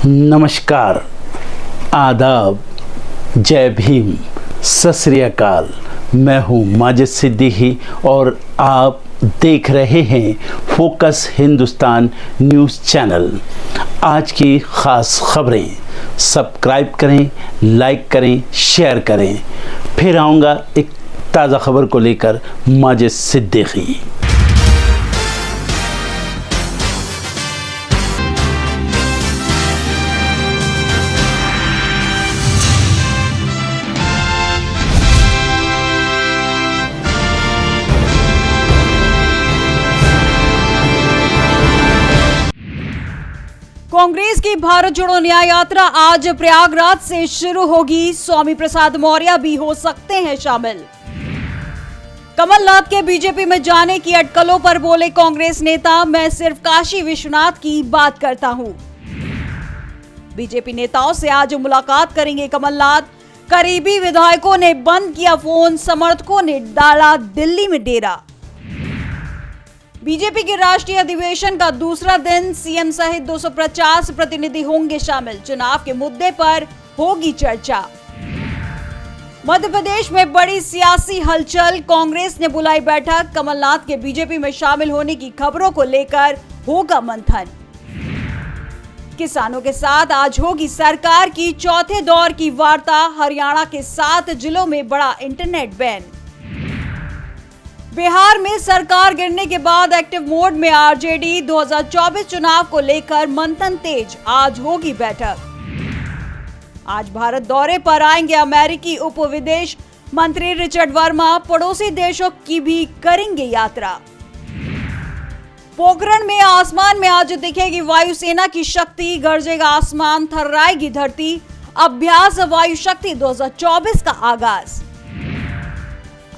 नमस्कार, आदाब, जय भीम, सत श्री अकाल। मैं हूँ माजिद सिद्दीकी और आप देख रहे हैं फोकस हिंदुस्तान न्यूज़ चैनल। आज की ख़ास खबरें सब्सक्राइब करें, लाइक करें, शेयर करें। फिर आऊँगा एक ताज़ा खबर को लेकर माजिद सिद्दीकी। कांग्रेस की भारत जोड़ो न्याय यात्रा आज प्रयागराज से शुरू होगी। स्वामी प्रसाद मौर्य भी हो सकते हैं शामिल। कमलनाथ के बीजेपी में जाने की अटकलों पर बोले कांग्रेस नेता, मैं सिर्फ काशी विश्वनाथ की बात करता हूं। बीजेपी नेताओं से आज मुलाकात करेंगे कमलनाथ। करीबी विधायकों ने बंद किया फोन, समर्थकों ने डाला दिल्ली में डेरा। बीजेपी के राष्ट्रीय अधिवेशन का दूसरा दिन, सीएम सहित 250 प्रतिनिधि होंगे शामिल। चुनाव के मुद्दे पर होगी चर्चा। मध्य प्रदेश में बड़ी सियासी हलचल, कांग्रेस ने बुलाई बैठक। कमलनाथ के बीजेपी में शामिल होने की खबरों को लेकर होगा मंथन। किसानों के साथ आज होगी सरकार की चौथे दौर की वार्ता। हरियाणा के 7 जिलों में बड़ा इंटरनेट बैन। बिहार में सरकार गिरने के बाद एक्टिव मोड में आरजेडी। 2024 चुनाव को लेकर मंथन तेज, आज होगी बैठक। आज भारत दौरे पर आएंगे अमेरिकी उप विदेश मंत्री रिचर्ड वर्मा। पड़ोसी देशों की भी करेंगे यात्रा। पोखरण में आसमान में आज दिखेगी वायुसेना की शक्ति। गरजेगा आसमान, थर्राएगी धरती। अभ्यास वायु शक्ति 2024 का आगाज।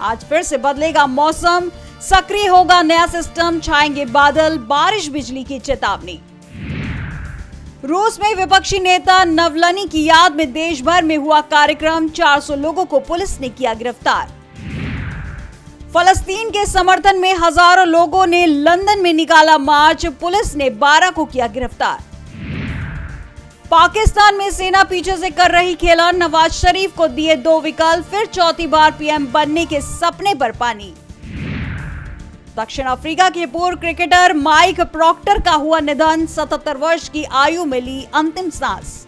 आज फिर से बदलेगा मौसम, सक्रिय होगा नया सिस्टम, छाएंगे बादल, बारिश बिजली की चेतावनी। रूस में विपक्षी नेता नवलनी की याद में देश भर में हुआ कार्यक्रम। 400 लोगों को पुलिस ने किया गिरफ्तार। फलस्तीन के समर्थन में हजारों लोगों ने लंदन में निकाला मार्च। पुलिस ने 12 को किया गिरफ्तार। पाकिस्तान में सेना पीछे से कर रही खेला। नवाज शरीफ को दिए 2 विकल्प, फिर चौथी बार पीएम बनने के सपने पर पानी। दक्षिण अफ्रीका के पूर्व क्रिकेटर माइक प्रॉक्टर का हुआ निधन। 77 वर्ष की आयु में ली अंतिम सांस।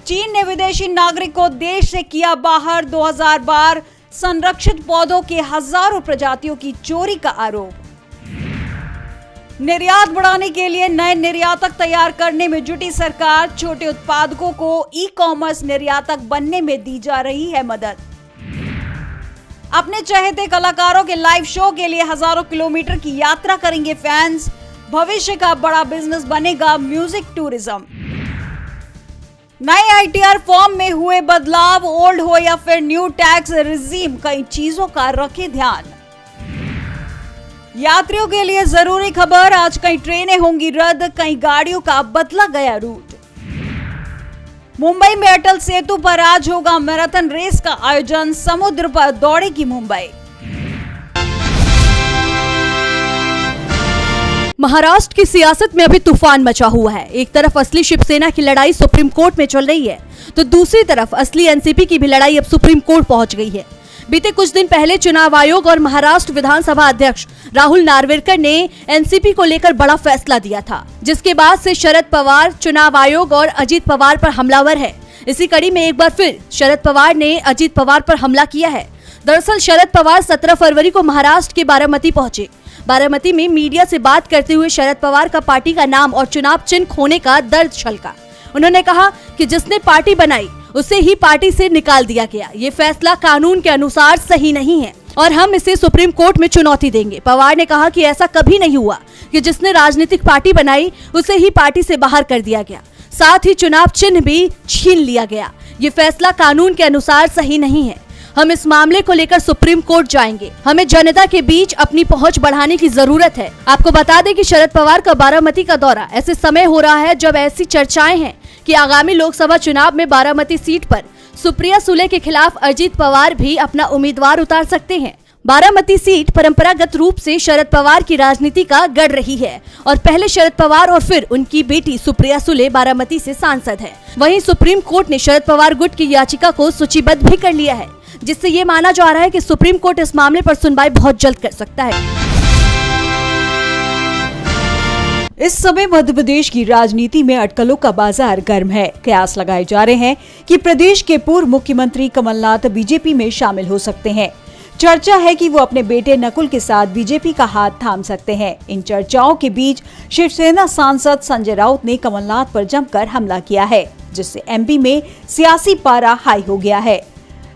चीन ने विदेशी नागरिक को देश से किया बाहर। 2000 बार संरक्षित पौधों के हजारों प्रजातियों की चोरी का आरोप। निर्यात बढ़ाने के लिए नए निर्यातक तैयार करने में जुटी सरकार। छोटे उत्पादकों को ई कॉमर्स निर्यातक बनने में दी जा रही है मदद। अपने चहेते कलाकारों के लाइव शो के लिए हजारों किलोमीटर की यात्रा करेंगे फैंस। भविष्य का बड़ा बिजनेस बनेगा म्यूजिक टूरिज्म। नए आईटीआर फॉर्म में हुए बदलाव, ओल्ड हो या फिर न्यू टैक्स रिजीम, कई चीजों का रखे ध्यान। यात्रियों के लिए जरूरी खबर, आज कई ट्रेनें होंगी रद्द, कई गाड़ियों का बदला गया रूट। मुंबई में अटल सेतु पर आज होगा मैराथन रेस का आयोजन। समुद्र पर दौड़ेगी मुंबई। महाराष्ट्र की सियासत में अभी तूफान मचा हुआ है। एक तरफ असली शिवसेना की लड़ाई सुप्रीम कोर्ट में चल रही है, तो दूसरी तरफ असली एनसीपी की भी लड़ाई अब सुप्रीम कोर्ट पहुंच गई है। बीते कुछ दिन पहले चुनाव आयोग और महाराष्ट्र विधानसभा अध्यक्ष राहुल नार्वेकर ने एनसीपी को लेकर बड़ा फैसला दिया था, जिसके बाद से शरद पवार चुनाव आयोग और अजीत पवार पर हमलावर है। इसी कड़ी में एक बार फिर शरद पवार ने अजीत पवार पर हमला किया है। दरअसल शरद पवार 17 फरवरी को महाराष्ट्र के बारामती पहुंचे। बारामती में मीडिया से बात करते हुए शरद पवार का पार्टी का नाम और चुनाव चिन्ह खोने का दर्द छलका। उन्होंने कहा कि जिसने पार्टी बनाई उसे ही पार्टी से निकाल दिया गया। ये फैसला कानून के अनुसार सही नहीं है और हम इसे सुप्रीम कोर्ट में चुनौती देंगे। पवार ने कहा कि ऐसा कभी नहीं हुआ कि जिसने राजनीतिक पार्टी बनाई उसे ही पार्टी से बाहर कर दिया गया, साथ ही चुनाव चिन्ह भी छीन लिया गया। ये फैसला कानून के अनुसार सही नहीं है। हम इस मामले को लेकर सुप्रीम कोर्ट जाएंगे। हमें जनता के बीच अपनी पहुंच बढ़ाने की जरूरत है। आपको बता दें कि शरद पवार का बारामती का दौरा ऐसे समय हो रहा है जब ऐसी चर्चाएं हैं कि आगामी लोकसभा चुनाव में बारामती सीट पर सुप्रिया सुले के खिलाफ अजीत पवार भी अपना उम्मीदवार उतार सकते हैं। बारामती सीट परंपरागत रूप से शरद पवार की राजनीति का गढ़ रही है और पहले शरद पवार और फिर उनकी बेटी सुप्रिया सुले बारामती से सांसद हैं। वहीं सुप्रीम कोर्ट ने शरद पवार गुट की याचिका को सूचीबद्ध भी कर लिया है, जिससे ये माना जा रहा है कि सुप्रीम कोर्ट इस मामले पर सुनवाई बहुत जल्द कर सकता है। इस समय मध्य प्रदेश की राजनीति में अटकलों का बाजार गर्म है। कयास लगाए जा रहे हैं कि प्रदेश के पूर्व मुख्यमंत्री कमलनाथ बीजेपी में शामिल हो सकते हैं। चर्चा है कि वो अपने बेटे नकुल के साथ बीजेपी का हाथ थाम सकते हैं। इन चर्चाओं के बीच शिवसेना सांसद संजय राउत ने कमलनाथ पर जमकर हमला किया है, जिससे एमपी में सियासी पारा हाई हो गया है।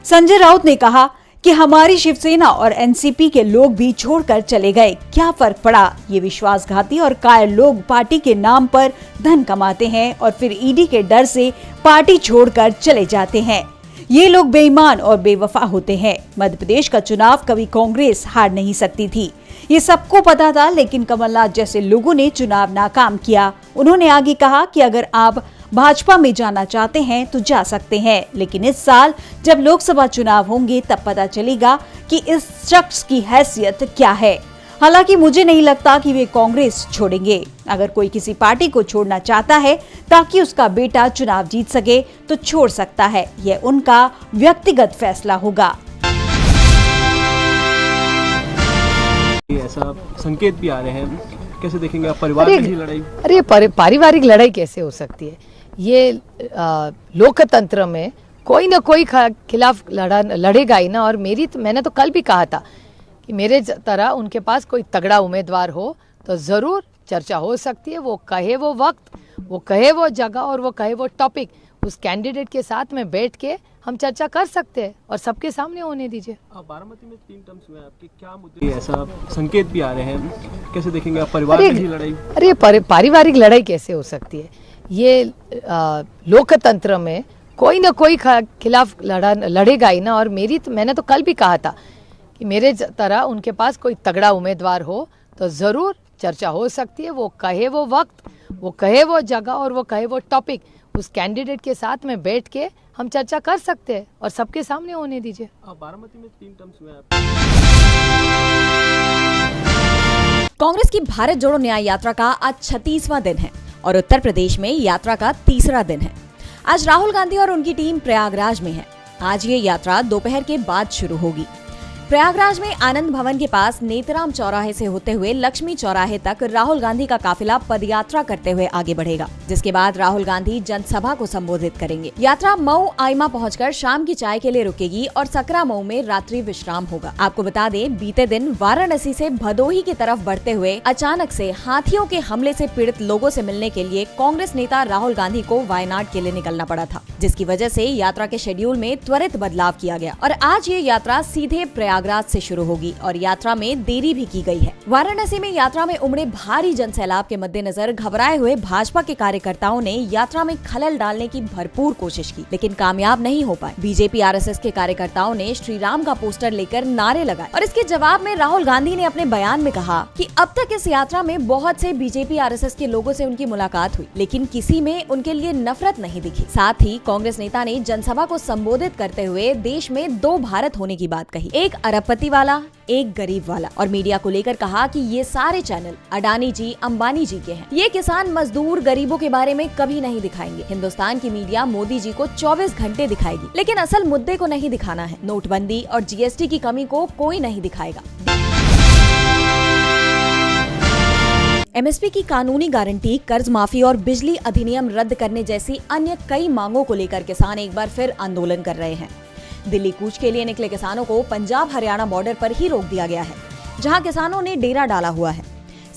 संजय राउत ने कहा कि हमारी शिवसेना और एनसीपी के लोग भी छोड़कर चले गए, क्या फर्क पड़ा। ये विश्वासघाती और कायर लोग पार्टी के नाम पर धन कमाते हैं और फिर ईडी के डर से पार्टी छोड़कर चले जाते हैं। ये लोग बेईमान और बेवफा होते हैं। मध्य प्रदेश का चुनाव कभी कांग्रेस हार नहीं सकती थी, ये सबको पता था, लेकिन कमलनाथ जैसे लोगों ने चुनाव नाकाम किया। उन्होंने आगे कहा कि अगर आप भाजपा में जाना चाहते हैं तो जा सकते हैं, लेकिन इस साल जब लोकसभा चुनाव होंगे तब पता चलेगा कि इस शख्स की हैसियत क्या है। हालांकि मुझे नहीं लगता कि वे कांग्रेस छोड़ेंगे। अगर कोई किसी पार्टी को छोड़ना चाहता है ताकि उसका बेटा चुनाव जीत सके तो छोड़ सकता है, यह उनका व्यक्तिगत फैसला होगा। ऐसा संकेत भी आ रहे हैं, कैसे देखेंगे आप परिवार की लड़ाई? अरे पारिवारिक लड़ाई कैसे हो सकती है? ये लोकतंत्र में कोई ना कोई खिलाफ लड़ेगा ही ना। और मैंने तो कल भी कहा था कि मेरे तरह उनके पास कोई तगड़ा उम्मीदवार हो तो जरूर चर्चा हो सकती है। वो कहे वो वक्त, वो कहे वो जगह और वो कहे वो टॉपिक, उस कैंडिडेट के साथ में बैठ के हम चर्चा कर सकते हैं और सबके सामने होने दीजिए। बारामती में 3 टर्म्स में आपके क्या मुद्दे? ऐसा संकेत भी आ रहे हैं, कैसे देखेंगे आप परिवार की लड़ाई? अरे पारिवारिक लड़ाई कैसे हो सकती है? ये लोकतंत्र में कोई ना कोई खिलाफ लड़ेगा ही ना। और मैंने तो कल भी कहा था कि मेरे तरह उनके पास कोई तगड़ा उम्मीदवार हो तो जरूर चर्चा हो सकती है। वो कहे वो वक्त, वो कहे वो जगह और वो कहे वो टॉपिक, उस कैंडिडेट के साथ में बैठ के हम चर्चा कर सकते हैं और सबके सामने होने दीजिए। बारामती में 3 टर्म्स में कांग्रेस की भारत जोड़ो न्याय यात्रा का आज 36वां दिन है और उत्तर प्रदेश में यात्रा का 3रा दिन है। आज राहुल गांधी और उनकी टीम प्रयागराज में है। आज ये यात्रा दोपहर के बाद शुरू होगी। प्रयागराज में आनंद भवन के पास नेतराम चौराहे से होते हुए लक्ष्मी चौराहे तक राहुल गांधी का काफिला पदयात्रा करते हुए आगे बढ़ेगा, जिसके बाद राहुल गांधी जनसभा को संबोधित करेंगे। यात्रा मऊ आइमा पहुंचकर शाम की चाय के लिए रुकेगी और सकरा मऊ में रात्रि विश्राम होगा। आपको बता दें, बीते दिन वाराणसी से भदोही की तरफ बढ़ते हुए अचानक से हाथियों के हमले से पीड़ित लोगों से मिलने के लिए कांग्रेस नेता राहुल गांधी को वायनाड के लिए निकलना पड़ा था, जिसकी वजह से यात्रा के शेड्यूल में त्वरित बदलाव किया गया और आज ये यात्रा सीधे प्रयागराज से शुरू होगी और यात्रा में देरी भी की गई है। वाराणसी में यात्रा में उमड़े भारी जनसैलाब के मद्देनजर घबराए हुए भाजपा के कार्यकर्ताओं ने यात्रा में खलल डालने की भरपूर कोशिश की, लेकिन कामयाब नहीं हो पाए। बीजेपी आरएसएस के कार्यकर्ताओं ने श्री राम का पोस्टर लेकर नारे लगाए और इसके जवाब में राहुल गांधी ने अपने बयान में कहा कि अब तक इस यात्रा में बहुत से बीजेपी आरएसएस के लोगों से उनकी मुलाकात हुई, लेकिन किसी में उनके लिए नफरत नहीं दिखी। साथ ही कांग्रेस नेता ने जनसभा को संबोधित करते हुए देश में 2 भारत होने की बात कही, एक अरबपति वाला, एक गरीब वाला, और मीडिया को लेकर कहा कि ये सारे चैनल अडानी जी, अंबानी जी के हैं। ये किसान, मजदूर, गरीबों के बारे में कभी नहीं दिखाएंगे। हिंदुस्तान की मीडिया मोदी जी को 24 घंटे दिखाएगी, लेकिन असल मुद्दे को नहीं दिखाना है। नोटबंदी और जीएसटी की कमी को कोई नहीं दिखाएगा। एमएसपी की कानूनी गारंटी, कर्ज माफी और बिजली अधिनियम रद्द करने जैसी अन्य कई मांगों को लेकर किसान एक बार फिर आंदोलन कर रहे हैं। दिल्ली कूच के लिए निकले किसानों को पंजाब हरियाणा बॉर्डर पर ही रोक दिया गया है, जहां किसानों ने डेरा डाला हुआ है।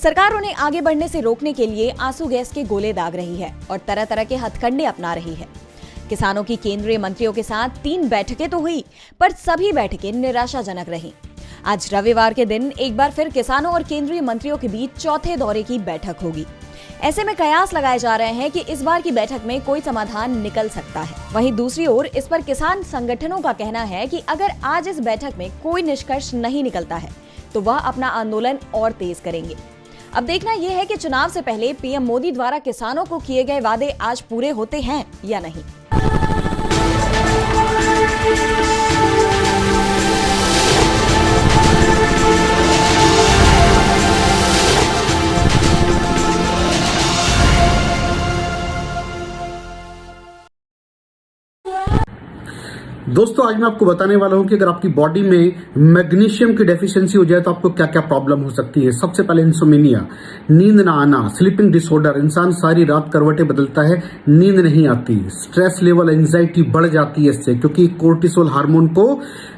सरकार उन्हें आगे बढ़ने से रोकने के लिए आंसू गैस के गोले दाग रही है और तरह तरह के हथकंडे अपना रही है। किसानों की केंद्रीय मंत्रियों के साथ 3 बैठकें तो हुई, पर सभी बैठकें निराशाजनक रहीं। आज रविवार के दिन एक बार फिर किसानों और केंद्रीय मंत्रियों के बीच चौथे दौरे की बैठक होगी। ऐसे में कयास लगाए जा रहे हैं कि इस बार की बैठक में कोई समाधान निकल सकता है। वहीं दूसरी ओर इस पर किसान संगठनों का कहना है कि अगर आज इस बैठक में कोई निष्कर्ष नहीं निकलता है तो वह अपना आंदोलन और तेज करेंगे। अब देखना यह है कि चुनाव से पहले पीएम मोदी द्वारा किसानों को किए गए वादे आज पूरे होते हैं या नहीं। दोस्तों आज मैं आपको बताने वाला हूं कि अगर आपकी बॉडी में मैग्नीशियम की डेफिशिएंसी हो जाए तो आपको क्या क्या प्रॉब्लम हो सकती है। सबसे पहले इंसोमेनिया, नींद ना आना, स्लीपिंग डिसऑर्डर, इंसान सारी रात करवटें बदलता है, नींद नहीं आती, स्ट्रेस लेवल, एंजाइटी बढ़ जाती है इससे, क्योंकि कोर्टिसोल हार्मोन को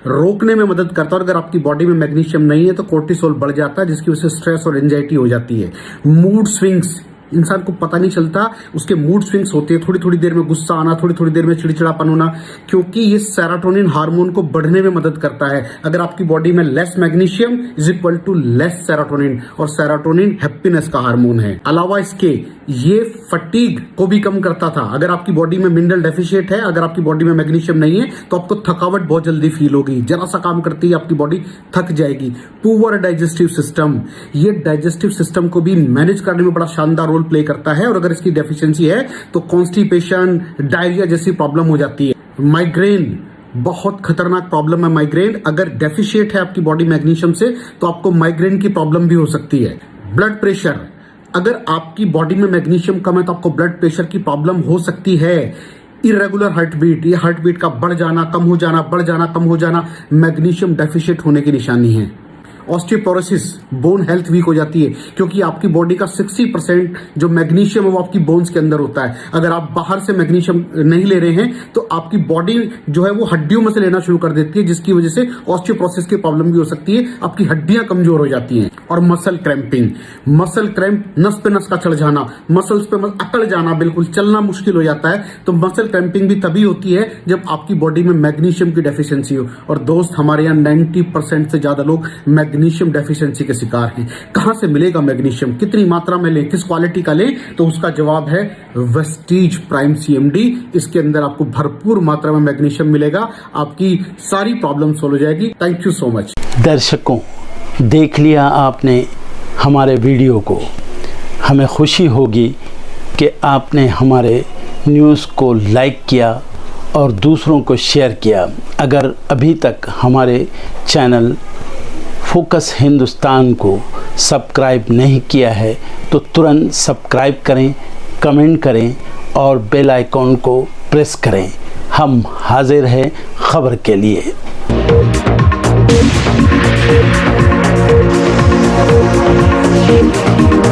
रोकने में मदद करता है। और अगर आपकी बॉडी में मैग्नीशियम नहीं है तो कोर्टिसोल बढ़ जाता है, जिसकी वजह से स्ट्रेस और एंजाइटी हो जाती है। मूड स्विंग्स, इंसान को पता नहीं चलता उसके मूड स्विंग्स होते हैं, थोड़ी थोड़ी देर में गुस्सा आना, थोड़ी थोड़ी देर में चिड़चिड़ापन होना, क्योंकि ये सेरोटोनिन हार्मोन को बढ़ने में मदद करता है। अगर आपकी बॉडी में less magnesium is equal to less serotonin, और सेरोटोनिन हैप्पीनेस का हार्मोन है। अलावा इसके ये फटीग को भी कम करता था। अगर आपकी बॉडी में मिनरल डेफिशिएट है, अगर आपकी बॉडी में मैग्नीशियम नहीं है तो आपको थकावट बहुत जल्दी फील होगी, जरा सा काम करती है आपकी बॉडी थक जाएगी। पुअर डाइजेस्टिव सिस्टम, ये डाइजेस्टिव सिस्टम को भी मैनेज करने में बड़ा शानदार रोल प्ले करता है, और अगर इसकी डेफिशिएंसी है तो कॉन्स्टिपेशन, डायरिया जैसी प्रॉब्लम हो जाती है। माइग्रेन, बहुत खतरनाक प्रॉब्लम है माइग्रेन। अगर डेफिशिएट है आपकी बॉडी मैग्नीशियम से तो आपको माइग्रेन की प्रॉब्लम भी हो सकती है। ब्लड प्रेशर, अगर आपकी बॉडी में मैग्नीशियम कम है तो आपको ब्लड प्रेशर की प्रॉब्लम हो सकती है। इरेगुलर हार्ट बीट, ये हार्ट बीट का बढ़ जाना, कम हो जाना, बढ़ जाना, कम हो जाना, मैग्नीशियम डेफिशिएट होने की निशानी है। ऑस्टियोपोरोसिस, बोन हेल्थ वीक हो जाती है, क्योंकि आपकी बॉडी का 60% जो मैग्नीशियम है वो आपकी बोन्स के अंदर होता है। अगर आप बाहर से मैग्नीशियम नहीं ले रहे हैं तो आपकी बॉडी जो है वो हड्डियों में से लेना शुरू कर देती है, जिसकी वजह से ऑस्टियोपोरोसिस की प्रॉब्लम भी हो सकती है, आपकी हड्डियां कमजोर हो जाती हैं। और मसल क्रैम्पिंग, मसल क्रैम्प, नस पे नस का चढ़ जाना, मसल्स पे अकड़ जाना, बिल्कुल चलना मुश्किल हो जाता है। तो मसल क्रैम्पिंग भी तभी होती है जब आपकी बॉडी में मैग्नीशियम की डेफिशिएंसी हो। और दोस्त, हमारे यहाँ 90% से ज्यादा लोग मैग्नीशियम डेफिशिएंसी के शिकार हैं। कहां से मिलेगा मैग्नीशियम, कितनी मात्रा में लें, किस क्वालिटी का लें? तो उसका जवाब है वेस्टीज प्राइम CMD। इसके अंदर आपको भरपूर मात्रा में मैग्नीशियम मिलेगा, आपकी सारी प्रॉब्लम सॉल्व हो जाएगी। Thank you so much. दर्शकों, देख लिया आपने हमारे वीडियो को। हमें खुशी होगी कि आपने हमारे न्यूज़ को लाइक किया और दूसरों को शेयर किया। अगर अभी तक हमारे चैनल फोकस हिंदुस्तान को सब्सक्राइब नहीं किया है तो तुरंत सब्सक्राइब करें, कमेंट करें और बेल आइकॉन को प्रेस करें। हम हाजिर हैं खबर के लिए। Thank you.